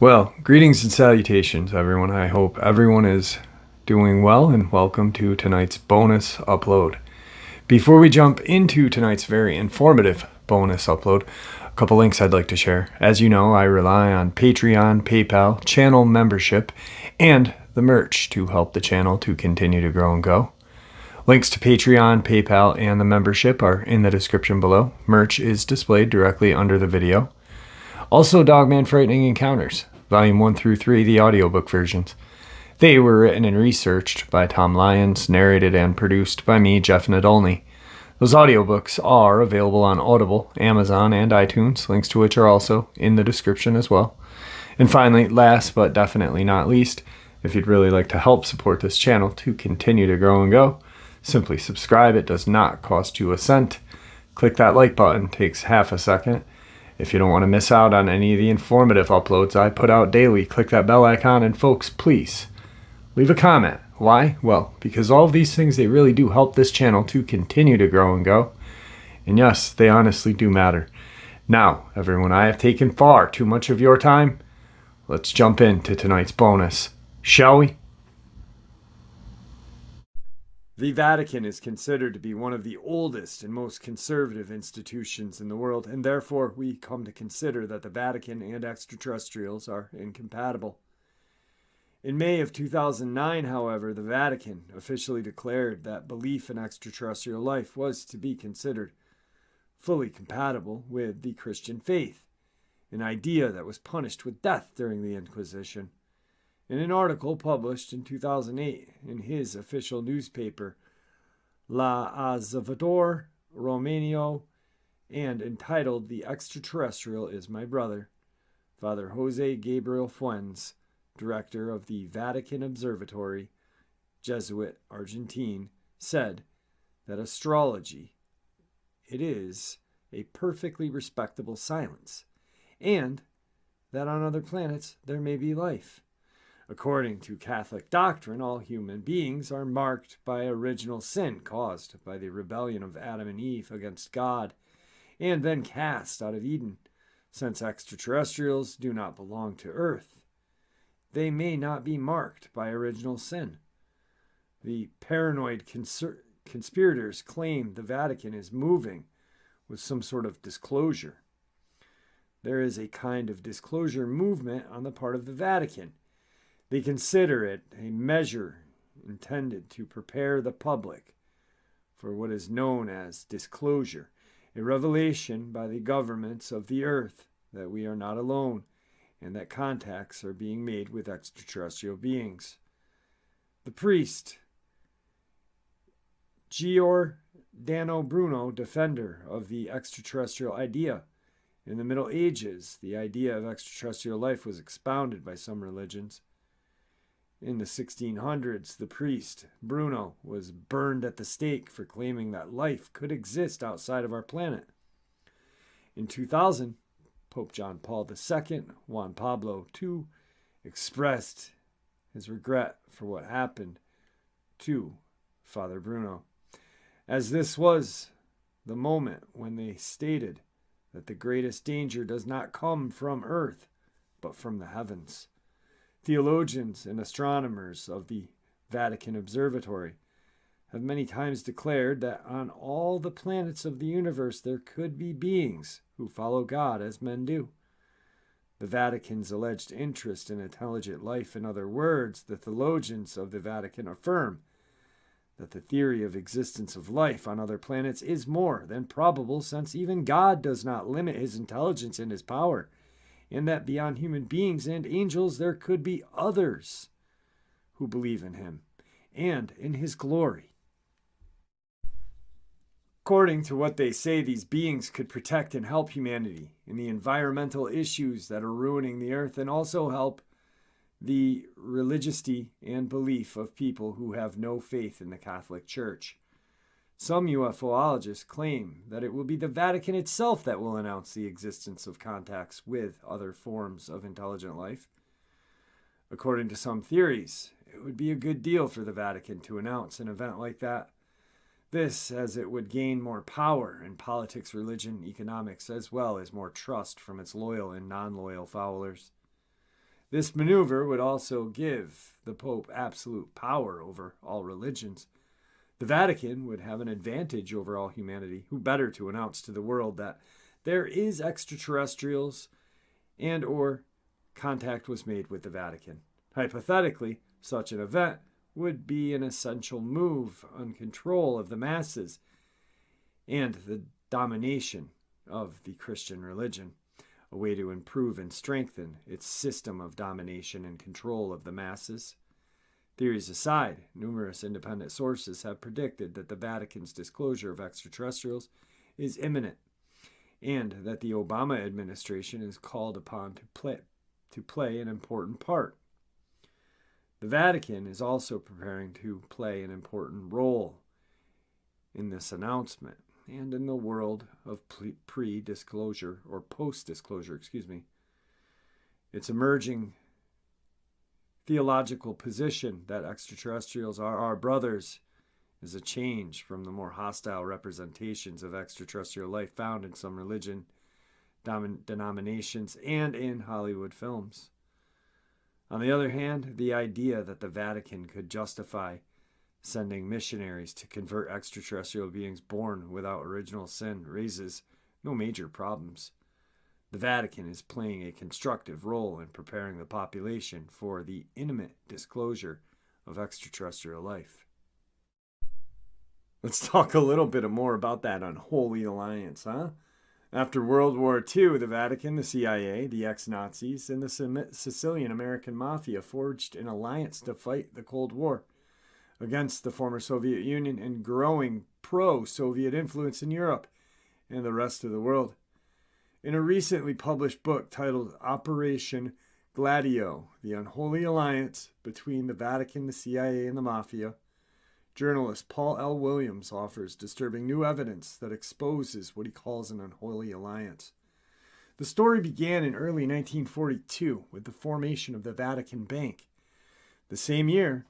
Well, greetings and salutations, everyone. I hope everyone is doing well, and welcome to tonight's bonus upload. Before we jump into tonight's very informative bonus upload, a couple links I'd like to share. As you know, I rely on Patreon, PayPal, channel membership, and the merch to help the channel to continue to grow and go. Links to Patreon, PayPal, and the membership are in the description below. Merch is displayed directly under the video. Also, Dogman Frightening Encounters, Volume 1 through 3, the audiobook versions. They were written and researched by Tom Lyons, narrated and produced by me, Jeff Nadolny. Those audiobooks are available on Audible, Amazon, and iTunes, links to which are also in the description as well. And finally, last but definitely not least, if you'd really like to help support this channel to continue to grow and go, simply subscribe. It does not cost you a cent. Click that like button, takes half a second. If you don't want to miss out on any of the informative uploads I put out daily, click that bell icon, and folks, please leave a comment. Why? Well, because all of these things, they really do help this channel to continue to grow and go. And yes, they honestly do matter. Now, everyone, I have taken far too much of your time. Let's jump into tonight's bonus, shall we? The Vatican is considered to be one of the oldest and most conservative institutions in the world, and therefore we come to consider that the Vatican and extraterrestrials are incompatible. In May of 2009, however, the Vatican officially declared that belief in extraterrestrial life was to be considered fully compatible with the Christian faith, an idea that was punished with death during the Inquisition. In an article published in 2008 in his official newspaper, L'Osservatore Romano, and entitled "The Extraterrestrial is My Brother," Father Jose Gabriel Fuentes, director of the Vatican Observatory, Jesuit Argentine, said that astrology, it is a perfectly respectable science, and that on other planets there may be life. According to Catholic doctrine, all human beings are marked by original sin caused by the rebellion of Adam and Eve against God, and then cast out of Eden. Since extraterrestrials do not belong to Earth, they may not be marked by original sin. The paranoid conspirators claim the Vatican is moving with some sort of disclosure. There is a kind of disclosure movement on the part of the Vatican. They consider it a measure intended to prepare the public for what is known as disclosure, a revelation by the governments of the earth that we are not alone and that contacts are being made with extraterrestrial beings. The priest, Giordano Bruno, defender of the extraterrestrial idea. In the Middle Ages, the idea of extraterrestrial life was expounded by some religions. In the 1600s, the priest, Bruno, was burned at the stake for claiming that life could exist outside of our planet. In 2000, Pope John Paul II, Juan Pablo II, expressed his regret for what happened to Father Bruno, as this was the moment when they stated that the greatest danger does not come from earth, but from the heavens. Theologians and astronomers of the Vatican Observatory have many times declared that on all the planets of the universe there could be beings who follow God as men do. The Vatican's alleged interest in intelligent life, in other words, the theologians of the Vatican affirm that the theory of existence of life on other planets is more than probable, since even God does not limit his intelligence and his power, and that beyond human beings and angels there could be others who believe in him and in his glory. According to what they say, these beings could protect and help humanity in the environmental issues that are ruining the earth, and also help the religiosity and belief of people who have no faith in the Catholic Church. Some UFOologists claim that it will be the Vatican itself that will announce the existence of contacts with other forms of intelligent life. According to some theories, it would be a good deal for the Vatican to announce an event like that. This as it would gain more power in politics, religion, economics, as well as more trust from its loyal and non-loyal followers. This maneuver would also give the Pope absolute power over all religions. The Vatican would have an advantage over all humanity. Who better to announce to the world that there is extraterrestrials and or contact was made with the Vatican. Hypothetically, such an event would be an essential move on control of the masses and the domination of the Christian religion, a way to improve and strengthen its system of domination and control of the masses. Theories aside, numerous independent sources have predicted that the Vatican's disclosure of extraterrestrials is imminent, and that the Obama administration is called upon to play an important part. The Vatican is also preparing to play an important role in this announcement and in the world of pre-disclosure or post-disclosure, Its emerging theological position that extraterrestrials are our brothers is a change from the more hostile representations of extraterrestrial life found in some religion denominations and in Hollywood films. On the other hand, the idea that the Vatican could justify sending missionaries to convert extraterrestrial beings born without original sin raises no major problems. The Vatican is playing a constructive role in preparing the population for the imminent disclosure of extraterrestrial life. Let's talk a little bit more about that unholy alliance, huh? After World War II, the Vatican, the CIA, the ex-Nazis, and the Sicilian American Mafia forged an alliance to fight the Cold War against the former Soviet Union and growing pro-Soviet influence in Europe and the rest of the world. In a recently published book titled Operation Gladio, The Unholy Alliance Between the Vatican, the CIA, and the Mafia, journalist Paul L. Williams offers disturbing new evidence that exposes what he calls an unholy alliance. The story began in early 1942 with the formation of the Vatican Bank. The same year,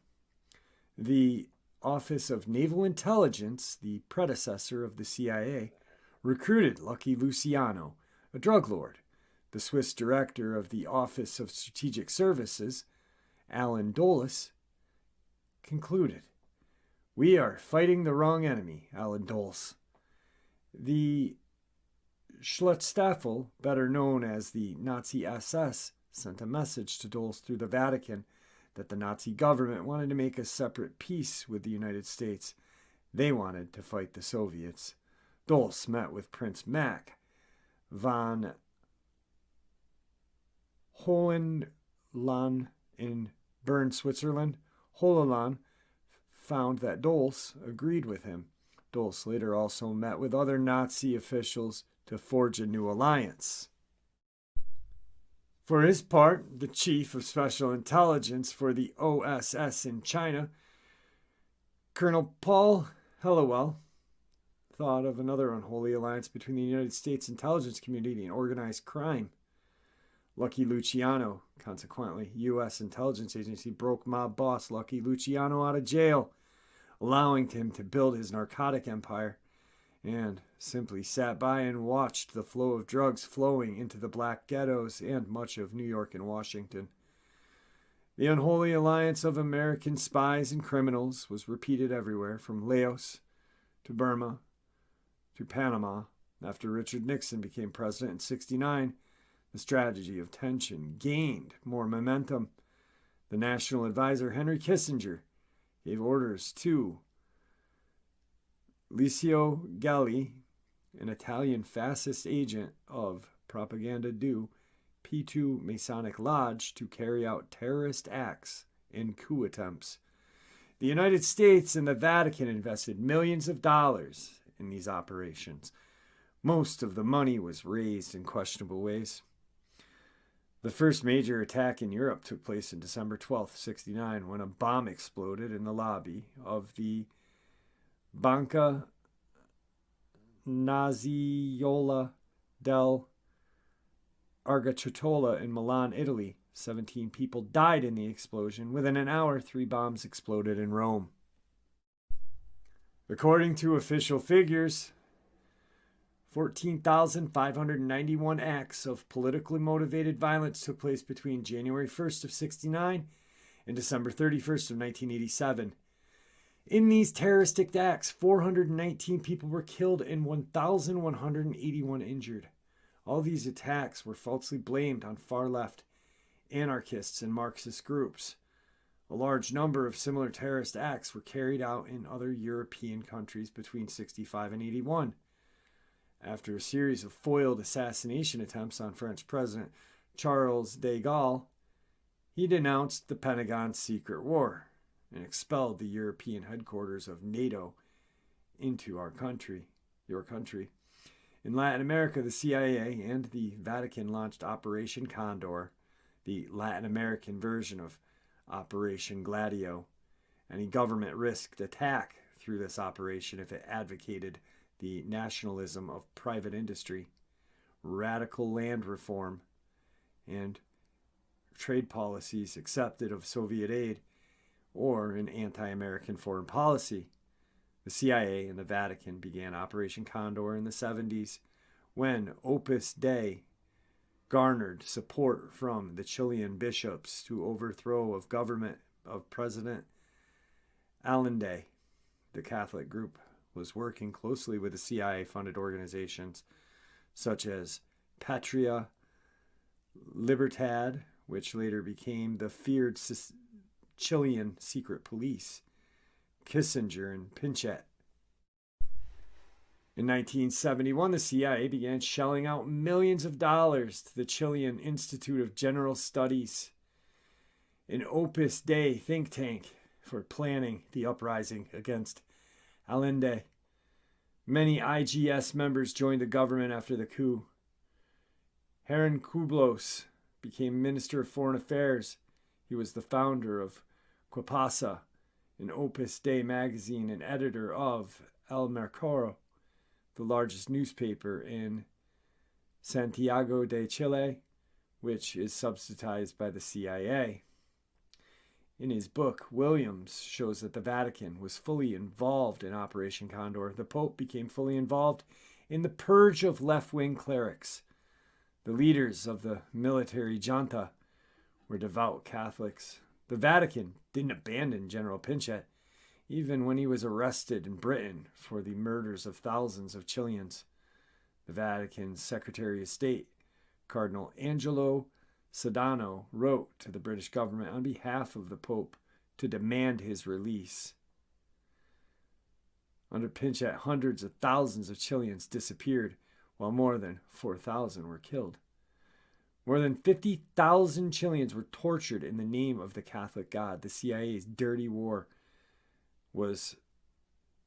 the Office of Naval Intelligence, the predecessor of the CIA, recruited Lucky Luciano, a drug lord. The Swiss director of the Office of Strategic Services, Alan Dulles, concluded, "We are fighting the wrong enemy, Alan Dulles." The Schutzstaffel, better known as the Nazi SS, sent a message to Dulles through the Vatican that the Nazi government wanted to make a separate peace with the United States. They wanted to fight the Soviets. Dulles met with Prince Max von Hohenlohe in Bern, Switzerland. Hohenlohe found that Dulles agreed with him. Dulles later also met with other Nazi officials to forge a new alliance. For his part, the chief of special intelligence for the OSS in China, Colonel Paul Helliwell, thought of another unholy alliance between the United States intelligence community and organized crime. Lucky Luciano, consequently, U.S. intelligence agency broke mob boss Lucky Luciano out of jail, allowing him to build his narcotic empire, and simply sat by and watched the flow of drugs flowing into the black ghettos and much of New York and Washington. The unholy alliance of American spies and criminals was repeated everywhere, from Laos to Burma to Panama. After Richard Nixon became president in '69, the strategy of tension gained more momentum. The national advisor Henry Kissinger gave orders to Licio Galli, an Italian fascist agent of Propaganda do P2 Masonic Lodge, to carry out terrorist acts and coup attempts. The United States and the Vatican invested millions of dollars in these operations. Most of the money was raised in questionable ways. The first major attack in Europe took place on December 12, '69, when a bomb exploded in the lobby of the Banca Naziola del Argenteuola in Milan, Italy. 17 people died in the explosion. Within an hour, 3 bombs exploded in Rome. According to official figures, 14,591 acts of politically motivated violence took place between January 1st of 69 and December 31st of 1987. In these terroristic acts, 419 people were killed and 1,181 injured. All these attacks were falsely blamed on far-left anarchists and Marxist groups. A large number of similar terrorist acts were carried out in other European countries between 65 and 81. After a series of foiled assassination attempts on French President Charles de Gaulle, he denounced the Pentagon's secret war and expelled the European headquarters of NATO into your country. In Latin America, the CIA and the Vatican launched Operation Condor, the Latin American version of Operation Gladio. Any government risked attack through this operation if it advocated the nationalism of private industry, radical land reform, and trade policies accepted of Soviet aid, or an anti-American foreign policy. The CIA and the Vatican began Operation Condor in the 70s when Opus Dei garnered support from the Chilean bishops to overthrow of government of President Allende. The Catholic group was working closely with the CIA-funded organizations such as Patria Libertad, which later became the feared Chilean secret police, Kissinger and Pinochet. In 1971, the CIA began shelling out millions of dollars to the Chilean Institute of General Studies, an Opus Dei think tank, for planning the uprising against Allende. Many IGS members joined the government after the coup. Heron Kublos became Minister of Foreign Affairs. He was the founder of Quapasa, an Opus Dei magazine, and editor of El Mercado, the largest newspaper in Santiago de Chile, which is subsidized by the CIA. In his book, Williams shows that the Vatican was fully involved in Operation Condor. The Pope became fully involved in the purge of left-wing clerics. The leaders of the military junta were devout Catholics. The Vatican didn't abandon General Pinochet, even when he was arrested in Britain for the murders of thousands of Chileans. The Vatican's Secretary of State, Cardinal Angelo Sodano, wrote to the British government on behalf of the Pope to demand his release. Under Pinochet, hundreds of thousands of Chileans disappeared, while more than 4,000 were killed. More than 50,000 Chileans were tortured in the name of the Catholic God. The CIA's dirty war was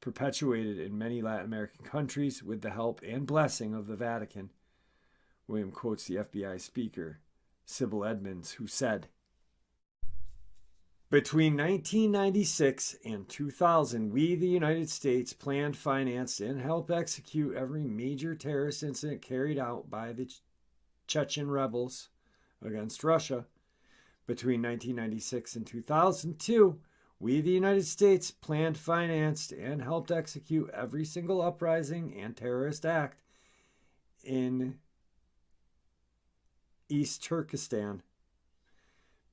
perpetuated in many Latin American countries with the help and blessing of the Vatican. William quotes the FBI speaker, Sybil Edmonds, who said, "Between 1996 and 2000, we, the United States, planned, financed, and helped execute every major terrorist incident carried out by the Chechen rebels against Russia. Between 1996 and 2002, we, the United States, planned, financed, and helped execute every single uprising and terrorist act in East Turkestan.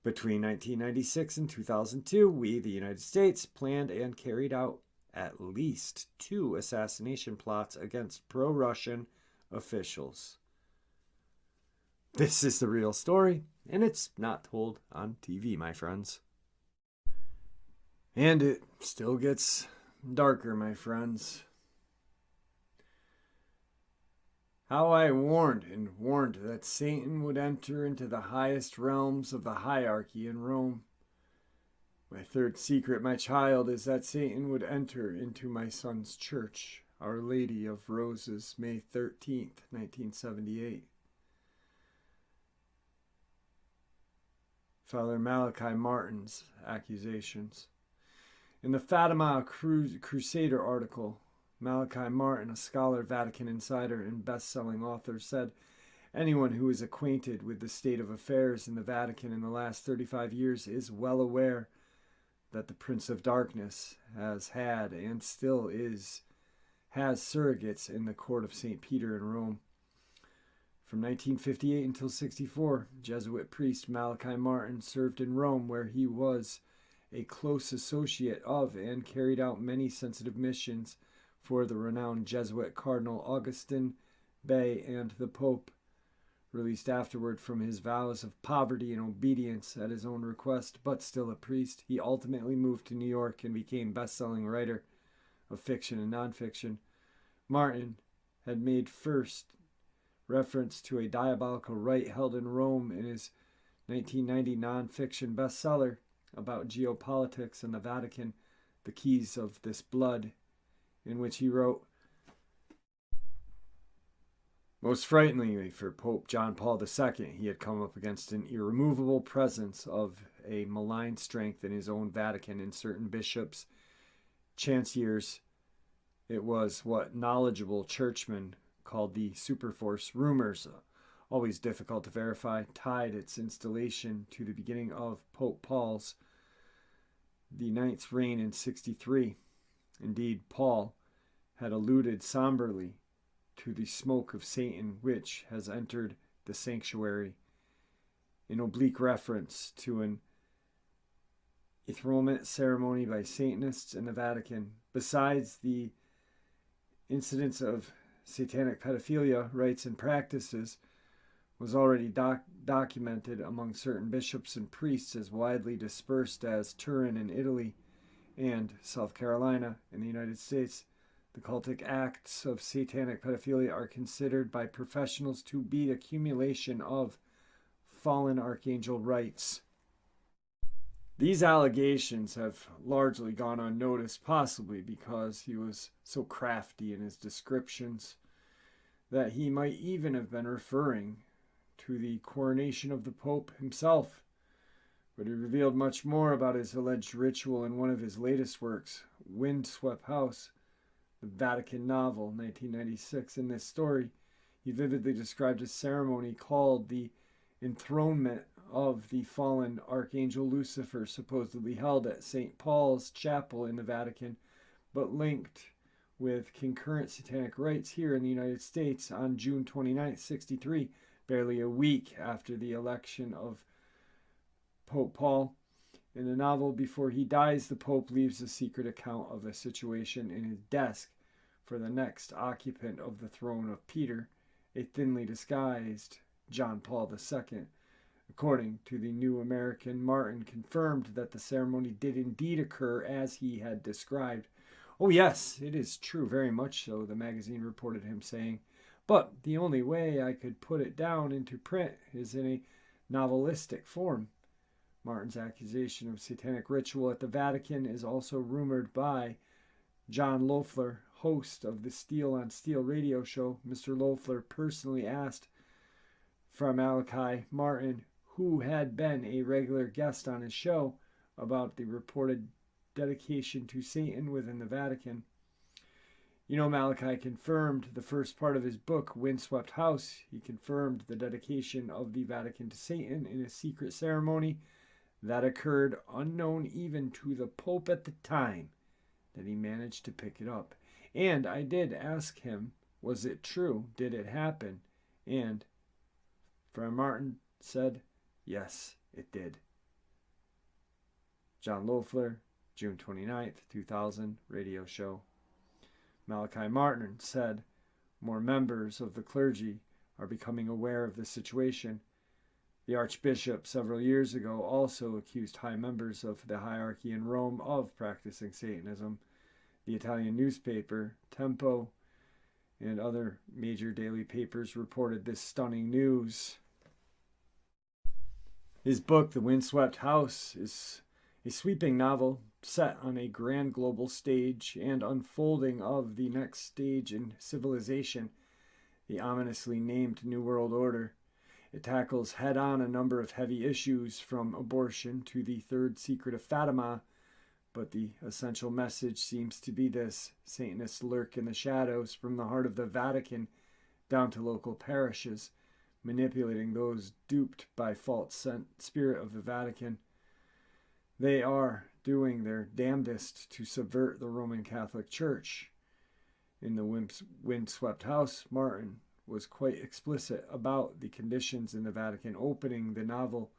Between 1996 and 2002, we, the United States, planned and carried out at least 2 assassination plots against pro-Russian officials." This is the real story, and it's not told on TV, my friends. And it still gets darker, my friends. How I warned and warned that Satan would enter into the highest realms of the hierarchy in Rome. My third secret, my child, is that Satan would enter into my son's church, Our Lady of Roses, May 13th, 1978. Father Malachi Martin's accusations. In the Fatima Crusader article, Malachi Martin, a scholar, Vatican insider, and best-selling author, said, "Anyone who is acquainted with the state of affairs in the Vatican in the last 35 years is well aware that the Prince of Darkness has had and still has surrogates in the court of St. Peter in Rome. From 1958 until 64, Jesuit priest Malachi Martin served in Rome, where he was a close associate of and carried out many sensitive missions for the renowned Jesuit Cardinal Augustin Bey and the Pope. Released afterward from his vows of poverty and obedience at his own request, but still a priest, he ultimately moved to New York and became best-selling writer of fiction and nonfiction. Martin had made first reference to a diabolical rite held in Rome in his 1990 nonfiction bestseller about geopolitics and the Vatican, The Keys of This Blood, in which he wrote, most frighteningly for Pope John Paul II, he had come up against an irremovable presence of a malign strength in his own Vatican in certain bishops, chancellors. It was what knowledgeable churchmen called the superforce. Rumors, always difficult to verify, tied its installation to the beginning of Pope Paul's the ninth's reign in 63. Indeed, Paul had alluded somberly to the smoke of Satan which has entered the sanctuary, in oblique reference to an enthronement ceremony by Satanists in the Vatican. Besides the incidents of satanic pedophilia, rites, and practices, was already documented among certain bishops and priests as widely dispersed as Turin in Italy and South Carolina in the United States. The cultic acts of satanic pedophilia are considered by professionals to be the accumulation of fallen archangel rites. These allegations have largely gone unnoticed, possibly because he was so crafty in his descriptions that he might even have been referring to the coronation of the Pope himself. But he revealed much more about his alleged ritual in one of his latest works, Windswept House, the Vatican novel, 1996. In this story, he vividly described a ceremony called the enthronement of the fallen Archangel Lucifer, supposedly held at St. Paul's Chapel in the Vatican, but linked with concurrent satanic rites here in the United States on June 29, 63, barely a week after the election of Pope Paul. In the novel, before he dies, the Pope leaves a secret account of the situation in his desk for the next occupant of the throne of Peter, a thinly disguised John Paul II. According to the New American, Martin confirmed that the ceremony did indeed occur as he had described. "Oh yes, it is true, very much so," the magazine reported him saying. "But the only way I could put it down into print is in a novelistic form." Martin's accusation of satanic ritual at the Vatican is also rumored by John Loeffler, host of the Steel on Steel radio show. Mr. Loeffler personally asked from Malachi Martin, who had been a regular guest on his show, about the reported dedication to Satan within the Vatican. You know, Malachi confirmed the first part of his book, Windswept House. He confirmed the dedication of the Vatican to Satan in a secret ceremony that occurred unknown even to the Pope at the time that he managed to pick it up. And I did ask him, was it true? Did it happen? And Friar Martin said, yes, it did. John Loeffler, June 29th, 2000, radio show. Malachi Martin said, more members of the clergy are becoming aware of the situation. The Archbishop several years ago also accused high members of the hierarchy in Rome of practicing Satanism. The Italian newspaper Tempo and other major daily papers reported this stunning news. His book, The Windswept House, is a sweeping novel set on a grand global stage and unfolding of the next stage in civilization, the ominously named New World Order. It tackles head-on a number of heavy issues, from abortion to the third secret of Fatima, but the essential message seems to be this: Satanists lurk in the shadows, from the heart of the Vatican down to local parishes, manipulating those duped by false spirit of the Vatican. They are doing their damnedest to subvert the Roman Catholic Church. In the Windswept House, Martin was quite explicit about the conditions in the Vatican, opening the novel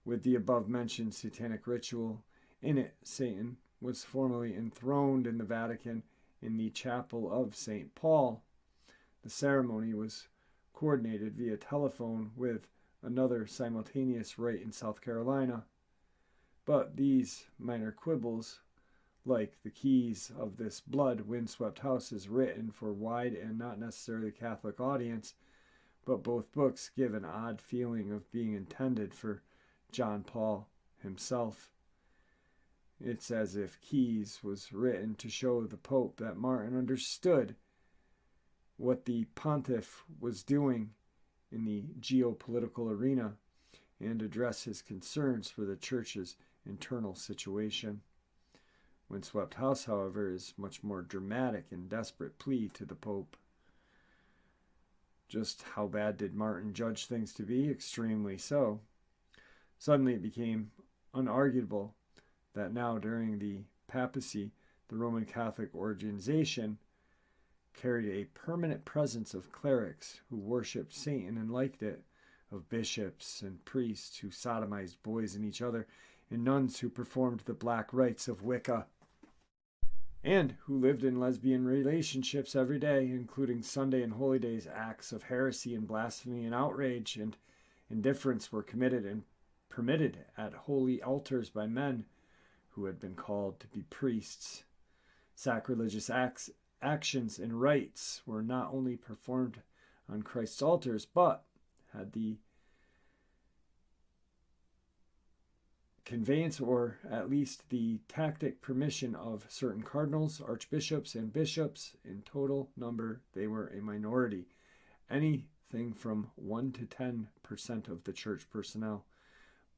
with the above-mentioned satanic ritual. In it, Satan was formally enthroned in the Vatican in the chapel of St. Paul. The ceremony was coordinated via telephone with another simultaneous rite in South Carolina. But these minor quibbles, like the keys of this blood-windswept house, is written for wide and not necessarily Catholic audience, but both books give an odd feeling of being intended for John Paul himself. It's as if Keys was written to show the Pope that Martin understood what the pontiff was doing in the geopolitical arena and address his concerns for the church's internal situation. Windswept House, however, is much more dramatic and desperate plea to the Pope. Just how bad did Martin judge things to be? Extremely so. Suddenly it became unarguable that now, during the papacy, the Roman Catholic organization carried a permanent presence of clerics who worshipped Satan and liked it, of bishops and priests who sodomized boys and each other, and nuns who performed the black rites of Wicca, and who lived in lesbian relationships every day, including Sunday and holy days. Acts of heresy and blasphemy and outrage and indifference were committed and permitted at holy altars by men who had been called to be priests. Sacrilegious actions and rites were not only performed on Christ's altars, but had the conveyance, or at least the tacit permission, of certain cardinals, archbishops, and bishops. In total number, they were a minority, anything from 1 to 10% of the church personnel.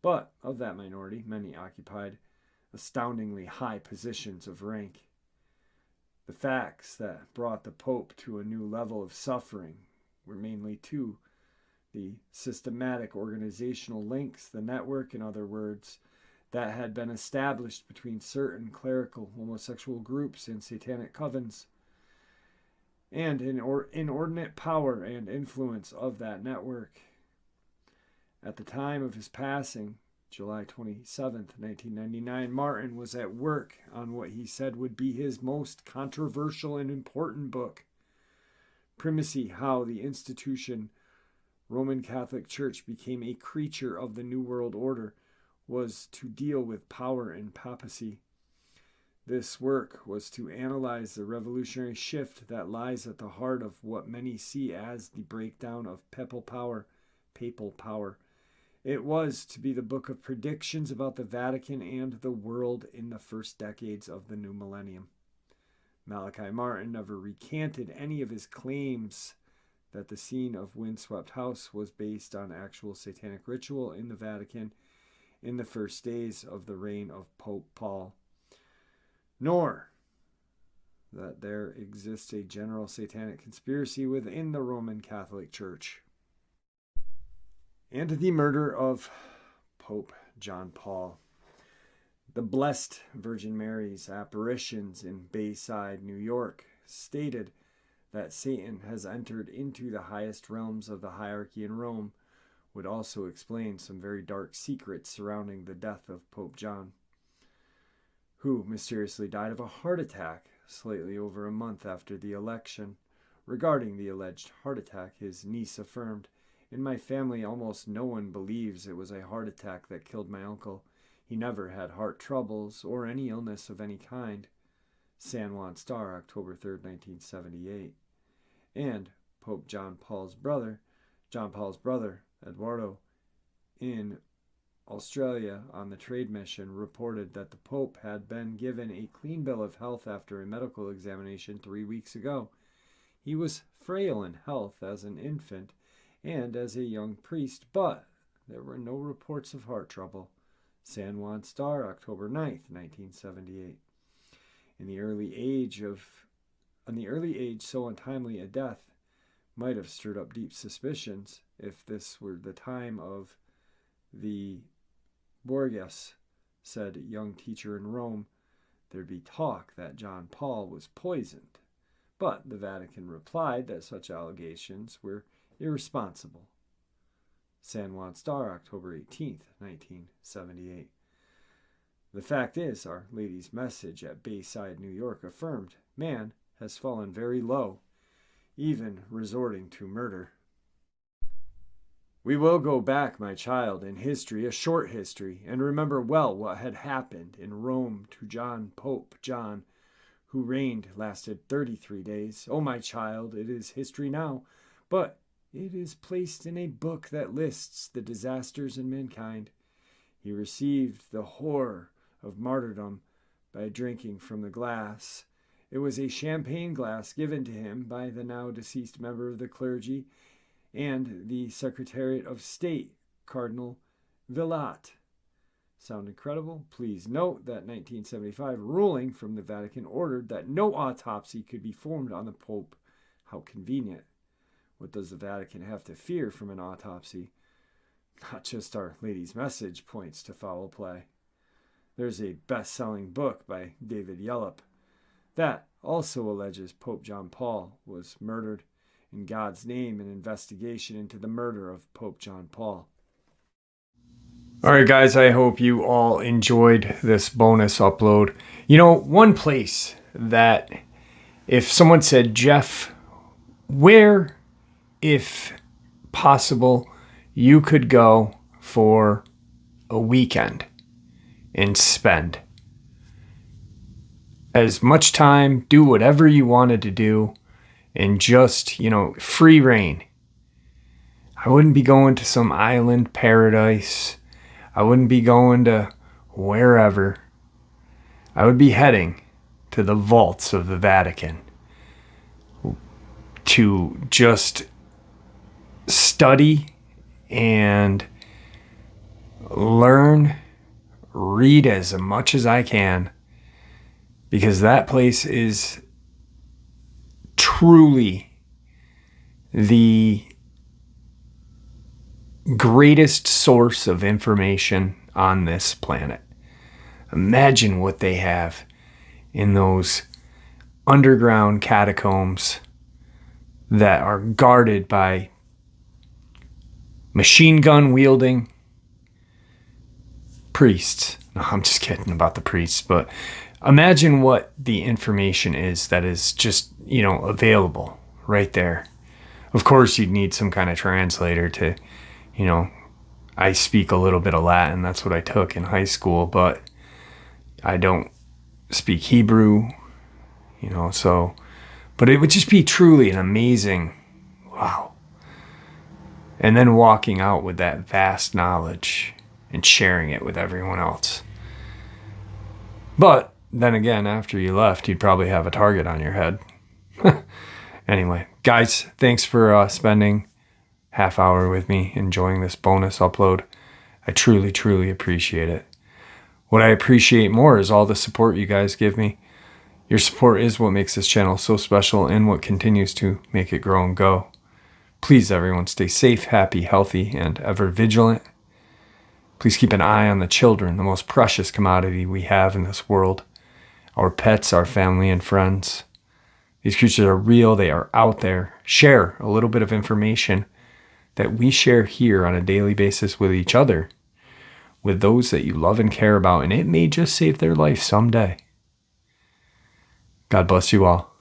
But of that minority, many occupied astoundingly high positions of rank. The facts that brought the Pope to a new level of suffering were mainly two: the systematic organizational links, the network, in other words, that had been established between certain clerical homosexual groups and satanic covens, and an inordinate power and influence of that network. At the time of his passing, July 27th, 1999, Martin was at work on what he said would be his most controversial and important book, Primacy: How the Institution Roman Catholic Church Became a Creature of the New World Order, was to deal with power and papacy. This work was to analyze the revolutionary shift that lies at the heart of what many see as the breakdown of papal power. It was to be the book of predictions about the Vatican and the world in the first decades of the new millennium. Malachi Martin never recanted any of his claims that the scene of Windswept House was based on actual satanic ritual in the Vatican in the first days of the reign of Pope Paul, nor that there exists a general satanic conspiracy within the Roman Catholic Church. And the murder of Pope John Paul. The Blessed Virgin Mary's apparitions in Bayside, New York, stated that Satan has entered into the highest realms of the hierarchy in Rome, would also explain some very dark secrets surrounding the death of Pope John, who mysteriously died of a heart attack slightly over a month after the election. Regarding the alleged heart attack, his niece affirmed, "In my family, almost no one believes it was a heart attack that killed my uncle. He never had heart troubles or any illness of any kind." San Juan Star, October 3rd, 1978. And Pope John Paul's brother, Eduardo, in Australia on the trade mission, reported that the Pope had been given a clean bill of health after a medical examination 3 weeks ago. He was frail in health as an infant and as a young priest, but there were no reports of heart trouble. San Juan Star, October 9th, 1978. In the early age, so untimely a death might have stirred up deep suspicions if this were the time of the Borgias said a young teacher in Rome, there'd be talk that John Paul was poisoned. But the Vatican replied that such allegations were irresponsible. San Juan Star, October 18th, 1978. The fact is, Our Lady's message at Bayside, New York affirmed man has fallen very low, even resorting to murder. We will go back, my child, in history, a short history, and remember well what had happened in Rome to Pope John, who reigned, lasted 33 days. Oh, my child, it is history now, but it is placed in a book that lists the disasters in mankind. He received the horror of martyrdom by drinking from the glass. It was a champagne glass given to him by the now deceased member of the clergy and the Secretariat of State, Cardinal Villatte. Sound incredible? Please note that 1975 ruling from the Vatican ordered that no autopsy could be performed on the Pope. How convenient. What does the Vatican have to fear from an autopsy? Not just Our Lady's message points to foul play. There's a best-selling book by David Yellup that also alleges Pope John Paul was murdered. In God's name, an investigation into the murder of Pope John Paul. All right, guys, I hope you all enjoyed this bonus upload. You know, one place that if someone said, Jeff, where, if possible, you could go for a weekend and spend as much time, do whatever you wanted to do, and just, free reign. I wouldn't be going to some island paradise. I wouldn't be going to wherever. I would be heading to the vaults of the Vatican to just study and learn, read as much as I can, because that place is truly the greatest source of information on this planet. Imagine what they have in those underground catacombs that are guarded by machine gun wielding priests. No, I'm just kidding about the priests, but imagine what the information is that is just, available right there. Of course, you'd need some kind of translator to, I speak a little bit of Latin. That's what I took in high school, but I don't speak Hebrew, but it would just be truly an amazing, wow. And then walking out with that vast knowledge and sharing it with everyone else. But then again, after you left, you'd probably have a target on your head. Anyway, guys, thanks for spending half hour with me enjoying this bonus upload. I truly, truly appreciate it. What I appreciate more is all the support you guys give me. Your support is what makes this channel so special and what continues to make it grow and go. Please, everyone, stay safe, happy, healthy, and ever vigilant. Please keep an eye on the children, the most precious commodity we have in this world. Our pets, our family, and friends. These creatures are real. They are out there. Share a little bit of information that we share here on a daily basis with each other, with those that you love and care about, and it may just save their life someday. God bless you all.